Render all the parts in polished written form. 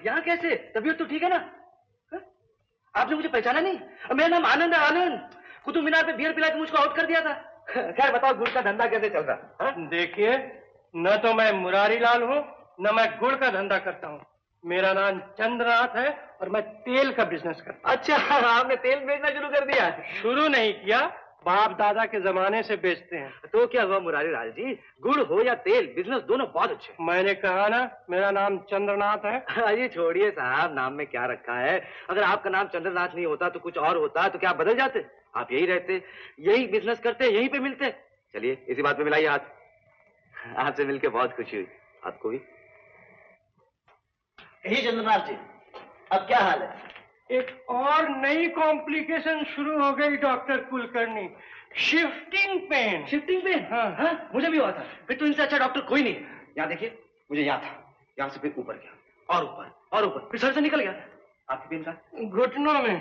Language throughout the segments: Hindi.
यहाँ कैसे? तबीयत तो ठीक है ना? आपने मुझे पहचाना नहीं? मेरा नाम आनंद है, आनंद। कुतुब मीनार पे बियर पिला के मुझको आउट कर दिया था। खैर बताओ, गुड़ का धंधा कैसे चल रहा? देखिए, न तो मैं मुरारी लाल हूँ, न मैं गुड़ का धंधा करता हूँ। मेरा नाम चंद्रनाथ है और मैं तेल का बिजनेस करता हूँ। अच्छा, आपने तेल बेचना शुरू कर दिया? शुरू नहीं किया, बाप दादा के जमाने से बेचते हैं। तो क्या हुआ मुरारी लाल जी, गुड़ हो या तेल, बिजनेस दोनों बहुत अच्छे। मैंने कहा ना, मेरा नाम चंद्रनाथ है। अरे छोड़िए साहब, नाम में क्या रखा है। अगर आपका नाम चंद्रनाथ नहीं होता तो कुछ और होता, तो क्या आप बदल जाते? आप यही रहते, यही बिजनेस करते, यहीं पे मिलते। चलिए इसी बात पे मिलाइए हाथ। आपसे मिलके बहुत खुशी हुई। आपको भी? यही चंद्रनाथ जी, अब क्या हाल है? एक और नई कॉम्प्लिकेशन शुरू हो गई doctor Kulkarni. Shifting pain. Shifting pain? हाँ, मुझे भी हुआ था। फिर तो इनसे अच्छा डॉक्टर कोई नहीं। यहाँ देखिए, मुझे यहाँ था, यहाँ से फिर ऊपर गया और ऊपर और ऊपर, फिर सर से निकल गया। आपकी पेन का? घुटनों में।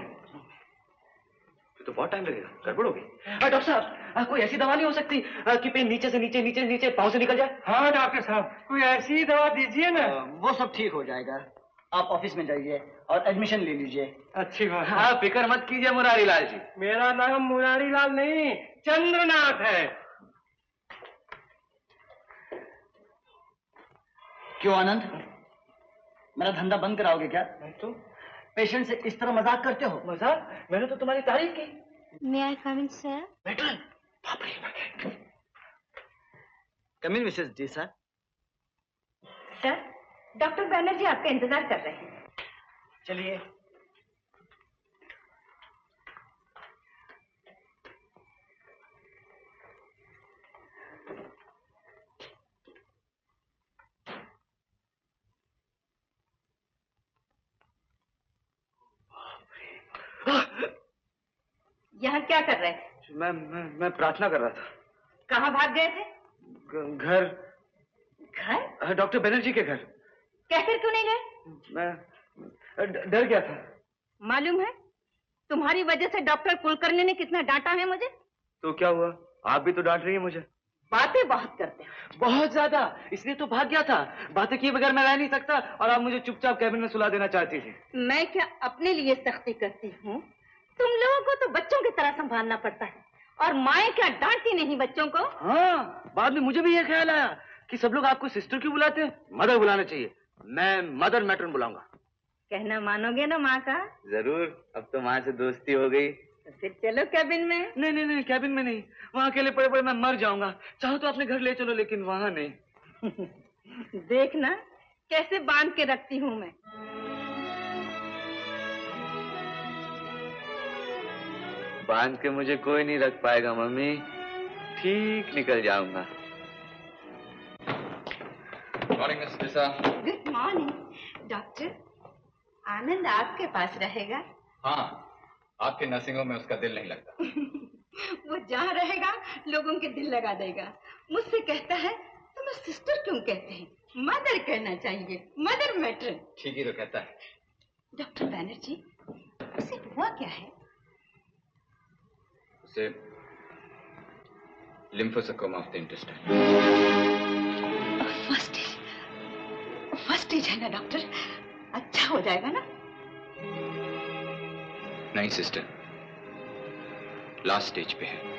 फिर तो बहुत टाइम लगेगा, गड़बड़ होगी। डॉक्टर साहब, कोई ऐसी दवा नहीं हो सकती कि पेन नीचे से नीचे, नीचे नीचे पाँव से निकल जाए? हाँ डॉक्टर साहब, कोई ऐसी दवा दीजिए ना। वो सब ठीक हो जाएगा। आप ऑफिस में जाइए और एडमिशन ले लीजिए। अच्छी बात। हाँ, फिक्र मत कीजिए मुरारी लाल जी। मेरा नाम मुरारी लाल नहीं, चंद्रनाथ है। क्यों आनंद, मेरा धंधा बंद कराओगे क्या? नहीं तो। पेशेंट से इस तरह मजाक करते हो? मजाक? मैंने तो तुम्हारी तारीफ की। May I come in, sir? Matron, बाप रे। कम in Mrs ji. Sir, sir, doctor Banerjee आपका इंतजार कर रहे हैं। चलिए। यहाँ क्या कर रहे थे? मैं प्रार्थना कर रहा था। कहाँ भाग गए थे? घर। घर? डॉक्टर बैनर्जी के घर। कहकर क्यों नहीं गए? मैं डर गया था। मालूम है, तुम्हारी वजह से डॉक्टर कुलकर्णी ने कितना डांटा है मुझे। तो क्या हुआ, आप भी तो डांट रही है मुझे। बातें बहुत करते हैं। बहुत ज्यादा, इसलिए तो भाग गया था। बातें किए बगैर मैं रह नहीं सकता और आप मुझे चुपचाप कैबिन में सुला देना चाहती थी। मैं क्या अपने लिए सख्ती करती हूँ? तुम लोगों को तो बच्चों की तरह संभालना पड़ता है, और माएं क्या डांटती नहीं बच्चों को? हाँ, बाद में मुझे भी ये ख्याल आया कि सब लोग आपको सिस्टर क्यों बुलाते हैं, मदर बुलाना चाहिए। मैं मदर मैट्रन बुलाऊंगा। कहना मानोगे ना माँ का? जरूर, अब तो माँ से दोस्ती हो गई। तो फिर चलो कैबिन में। नहीं नहीं नहीं, कैबिन में नहीं, वहाँ अकेले पड़े पड़े मैं मर जाऊंगा। चाहो तो अपने घर ले चलो, लेकिन वहाँ नहीं। देखना कैसे बांध के रखती हूँ मैं। बांध के मुझे कोई नहीं रख पाएगा मम्मी, ठीक निकल जाऊंगा। Morning miss Disha. Good morning doctor. Anand आपके पास रहेगा? हाँ, आपके नर्सिंग होम में उसका दिल नहीं लगता। वो जहाँ रहेगा लोगों के दिल लगा देगा। मुझसे कहता है तुम्हें सिस्टर क्यों कहते हैं, मदर कहना चाहिए, मदर मैट्रन। ठीक ही तो कहता है। डॉक्टर बैनर्जी, उसे हुआ क्या है? उसे lymphosarcoma of the intestine. First stage है ना डॉक्टर? अच्छा हो जाएगा ना? नहीं सिस्टर, लास्ट स्टेज पे है।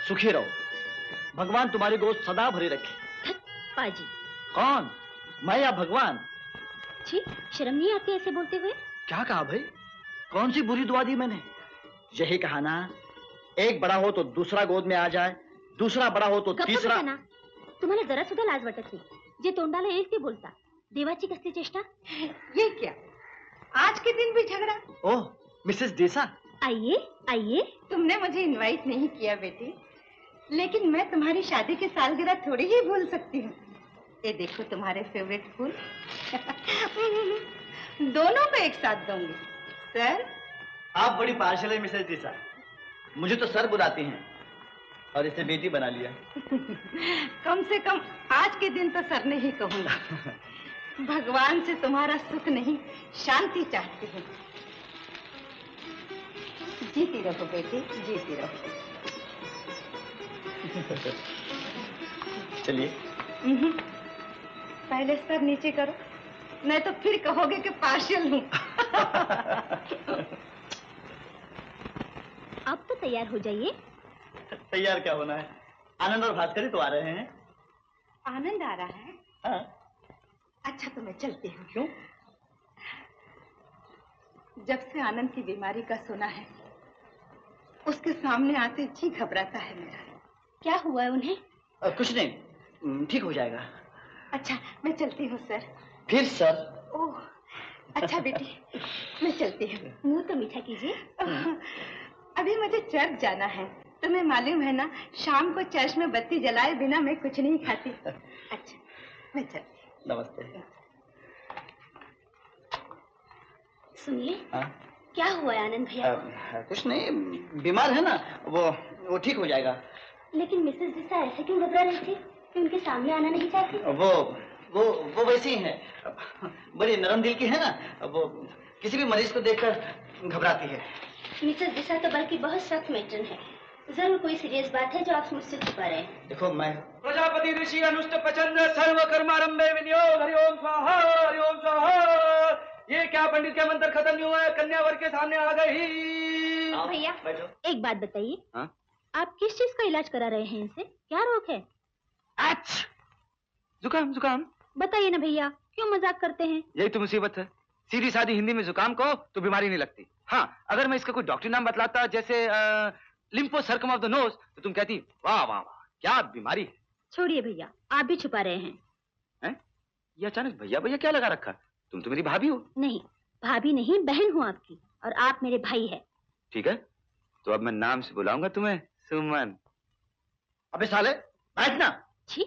सुखी रहो। भगवान तुम्हारी गोद सदा भरी रखे। पाजी। कौन, मैं या भगवान? छी, शर्म नहीं आती ऐसे बोलते हुए? क्या कहा भाई? कौन सी बुरी दुआ दी मैंने? यही कहा ना, एक बड़ा हो तो दूसरा गोद में आ जाए, दूसरा बड़ा हो तो तीसरा। तुम्हाला जरा सुद्धा लाज वाटत नाही? जे तोंडाला येईल ते बोलता. देवाची कसली चेष्टा? ये क्या, आज के दिन भी झगड़ा? ओह मिसेस देसा, आइए आइए। तुमने मुझे इनवाइट नहीं किया बेटी, लेकिन मैं तुम्हारी शादी की सालगिरह थोड़ी ही भूल सकती हूँ। ये देखो तुम्हारे फेवरेट फूल। दोनों को एक साथ दूंगी। सर, आप बड़ी पार्शल है मिसेस देसा। मुझे तो सर बुलाती हैं और इसे बेटी बना लिया। कम से कम आज के दिन तो सर ने ही कहूंगा। भगवान से तुम्हारा सुख नहीं, शांति चाहती हूँ। जीती रहो बेटी, जीती रहो। चलिए। पहले सर नीचे करो, नहीं तो फिर कहोगे कि पार्शियल हूँ। अब तो तैयार हो जाइए। तैयार क्या होना है, आनंद और भास्कर तो आ रहे हैं। आनंद आ रहा है? हाँ। अच्छा तो मैं चलती हूँ। क्यों? जब से आनंद की बीमारी का सुना है, उसके सामने आते जी घबराता है मेरा। क्या हुआ है उन्हें? कुछ नहीं, ठीक हो जाएगा। अच्छा मैं चलती हूँ सर। फिर सर? ओह अच्छा बेटी, मैं चलती हूँ। मुंह तो मीठा कीजिए। अभी मुझे चर्च जाना है, तुम्हें मालूम है ना, शाम को चर्च में बत्ती जलाए बिना मैं कुछ नहीं खाती। अच्छा मैं चलती हूँ। नमस्ते। सुनिए। हाँ? क्या हुआ है आनंद भैया? कुछ नहीं, बीमार है ना, वो ठीक हो जाएगा। लेकिन मिसेस दिशा ऐसे क्यों घबरा रही थी कि उनके सामने आना नहीं चाहती? वो वैसी ही है, बड़ी नरम दिल की है ना, वो किसी भी मरीज को देखकर घबराती है। मिसेस दिशा तो बल्कि बहुत सख्त मैट्रन है। जरूर कोई सीरियस बात है जो आप मुझसे छुपा रहे हैं। देखो मैं प्रजापति ऋषि अनुष्ट पचंद्र सर्व कर्मारंभे विनियोग। हरि ओम स्वाहा, हरि ओम स्वाहा। ये क्या पंडित के मंत्र खत्म नहीं हुआ है, कन्या वर के सामने आ गई। भैया बैठो। एक बात बताइए। हाँ? आप किस चीज का इलाज करा रहे हैं इनसे? क्या रोग है? जुकाम जुकाम। बताइए ना भैया, क्यों मजाक करते हैं? यही तो मुसीबत है, सीधी सादी हिंदी में जुकाम कहो तो बीमारी नहीं लगती। हाँ, अगर मैं इसका कोई डॉक्टरी नाम बतलाता, जैसे lympho circum of the nose, तो तुम कहती वाह वाह वाह क्या बीमारी है। छोड़िए भैया, आप भी छुपा रहे हैं। हैं? ये अचानक भैया भैया क्या लगा रखा? तुम तो मेरी भाभी हो। नहीं, भाभी नहीं, बहन हूँ आपकी, और आप मेरे भाई है। ठीक है, तो अब मैं नाम से बुलाऊंगा तुम्हें सुमन। अबे साले बैठना। छी,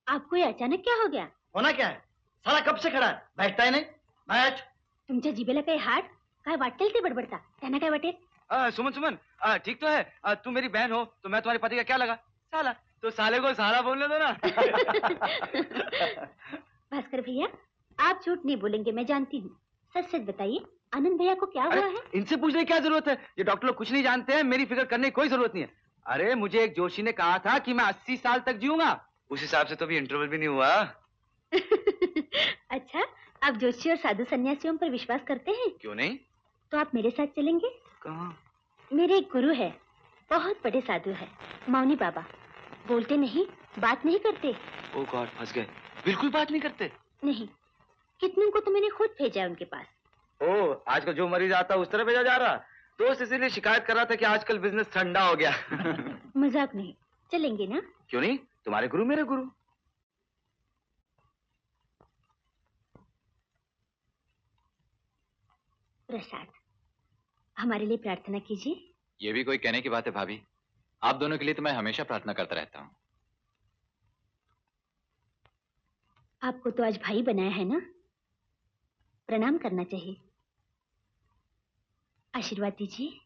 आपको ये अचानक क्या हो गया? होना क्या है, साला कब से खड़ा है, बैठता ही नहीं। बैठ। तुमच्या जिभेला काही हाड काय वाटेल ते बडबडता, त्यांना काय वाटेल? सुमन सुमन, ठीक तो है। तुम मेरी बहन हो तो मैं तुम्हारे पति का क्या लगा? साला। तो साले को साला बोलने दो ना। भास्कर भैया, आप झूठ नहीं बोलेंगे, मैं जानती हूँ। सच सच बताइए, आनंद भैया को क्या हुआ है? इनसे पूछने की क्या जरूरत है, ये डॉक्टर लोग कुछ नहीं जानते हैं, मेरी फिक्र करने की कोई जरूरत नहीं है। अरे मुझे एक जोशी ने कहा था कि मैं 80 साल तक जीऊंगा, उस हिसाब से तो अभी इंटरवल भी नहीं हुआ। अच्छा, आप जोशी और साधु सन्यासियों पर विश्वास करते हैं? क्यों नहीं? तो आप मेरे साथ चलेंगे? कहाँ? मेरे एक गुरु है, बहुत बड़े साधु है, मौनी बाबा। बोलते नहीं, बात नहीं करते। ओह गॉड, फंस गए, बिल्कुल बात नहीं करते? नहीं, कितने को तो मैंने खुद भेजा है उनके पास। ओह, आजकल जो मरीज आता है उस तरह भेजा जा रहा। दोस्त इसीलिए शिकायत कर रहा था कि आजकल बिजनेस ठंडा हो गया। मजाक नहीं, चलेंगे ना? क्यों नहीं, तुम्हारे गुरु मेरे गुरु। प्रसाद, हमारे लिए प्रार्थना कीजिए। ये भी कोई कहने की बात है भाभी, आप दोनों के लिए तो मैं हमेशा प्रार्थना करता रहता हूँ। आपको तो आज भाई बनाया है ना, प्रणाम करना चाहिए। आशीर्वाद दीजिए।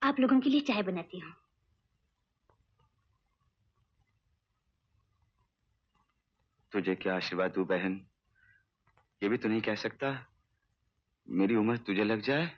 आप लोगों के लिए चाय बनाती हूँ। तुझे क्या आशीर्वाद दूं बहन, ये भी तो नहीं कह सकता। मेरी उम्र तुझे लग जाए